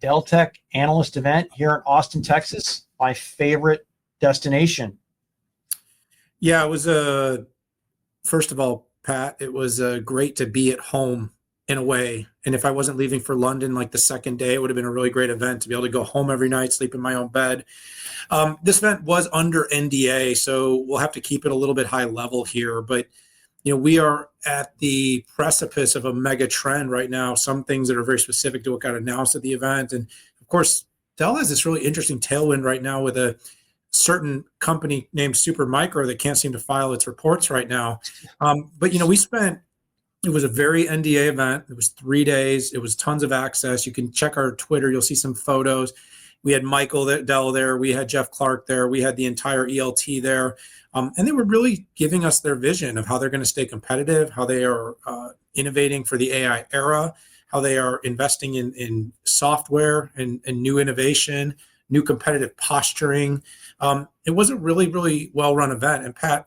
Dell Tech Analyst event here in Austin, Texas, my favorite destination. Yeah, it was first of all, Pat, it was great to be at home in a way. And if I wasn't leaving for London like the second day, it would have been a really great event to be able to go home every night, sleep in my own bed. This event was under NDA, so we'll have to keep it a little bit high level here. But we are at the precipice of a mega trend right now. Some things that are very specific to what got announced at the event, and of course, Dell has this really interesting tailwind right now with a certain company named Supermicro that can't seem to file its reports right now. But it was a very NDA event. It was 3 days. It was tons of access. You can check our Twitter. You'll see some photos. We had Michael Dell there. We had Jeff Clark there. We had the entire ELT there. And they were really giving us their vision of how they're going to stay competitive, how they are innovating for the AI era, how they are investing in software and new innovation, new competitive posturing. It was a really, really well-run event. And Pat,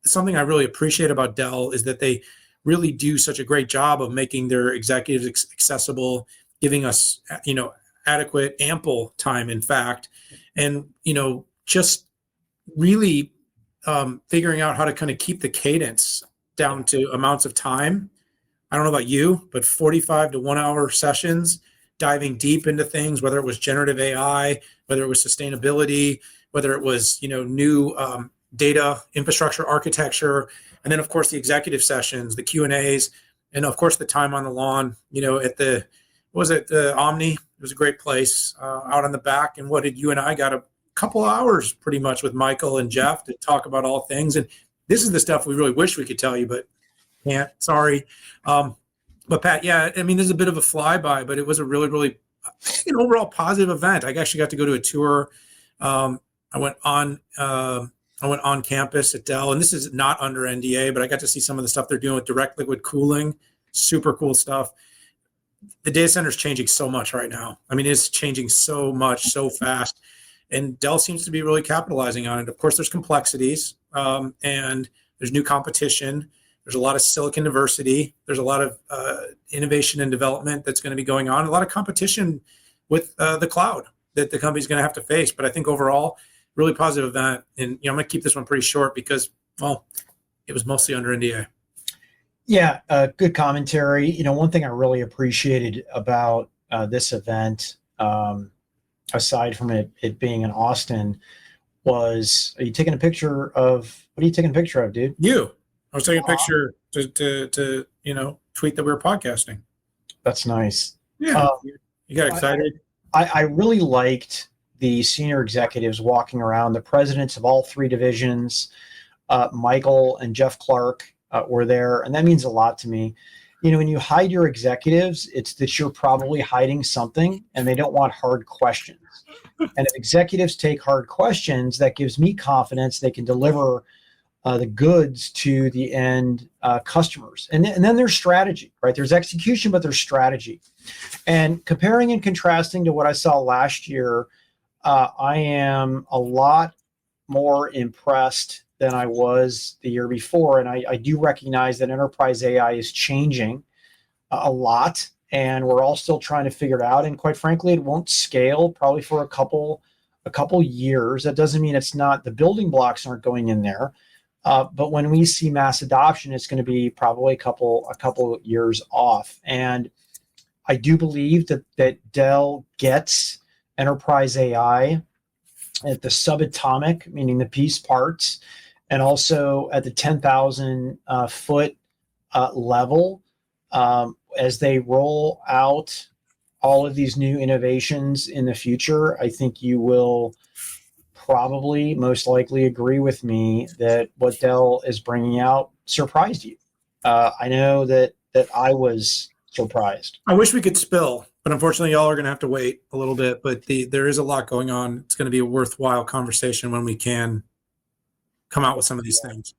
something I really appreciate about Dell is that they really do such a great job of making their executives accessible, giving us, adequate, ample time, in fact, and, just really figuring out how to kind of keep the cadence down to amounts of time. I don't know about you, but 45 to 1 hour sessions, diving deep into things, whether it was generative AI, whether it was sustainability, whether it was, new data infrastructure architecture, and then of course the executive sessions, the Q&As, and of course the time on the lawn, at the Omni. It was a great place out on the back. And what did you and I got a couple hours pretty much with Michael and Jeff to talk about all things. And this is the stuff we really wish we could tell you, but can't. Sorry. But Pat, yeah, I mean, there's a bit of a flyby, but it was a really, really overall positive event. I actually got to go to a tour. I went on campus at Dell, and this is not under NDA, but I got to see some of the stuff they're doing with direct liquid cooling. Super cool stuff. The data center is changing so much right now. I mean, it's changing so much, so fast. And Dell seems to be really capitalizing on it. Of course, there's complexities, and there's new competition. There's a lot of silicon diversity. There's a lot of innovation and development that's going to be going on. A lot of competition with the cloud that the company's going to have to face. But I think overall, really positive event. And I'm going to keep this one pretty short because, well, it was mostly under NDA. Yeah, good commentary. One thing I really appreciated about this event, aside from it being in Austin, was, are you taking a picture of, what are you taking a picture of, dude? You. I was taking a picture to tweet that we were podcasting. That's nice. Yeah. You got excited? I really liked the senior executives walking around, the presidents of all three divisions, Michael and Jeff Clark were there. And that means a lot to me. When you hide your executives, it's that you're probably hiding something and they don't want hard questions. And if executives take hard questions, that gives me confidence they can deliver the goods to the end customers. And then there's strategy, right? There's execution, but there's strategy. And comparing and contrasting to what I saw last year, I am a lot more impressed than I was the year before. And I do recognize that enterprise AI is changing a lot, and we're all still trying to figure it out. And quite frankly, it won't scale probably for a couple years. That doesn't mean it's not, the building blocks aren't going in there. But when we see mass adoption, it's going to be probably a couple years off. And I do believe that Dell gets enterprise AI at the subatomic, meaning the piece parts, and also at the 10,000 foot level, as they roll out all of these new innovations in the future. I think you will probably most likely agree with me that what Dell is bringing out surprised you. I know that I was surprised. I wish we could spill, but unfortunately, y'all are going to have to wait a little bit. But there is a lot going on. It's going to be a worthwhile conversation when we can come out with some of these things.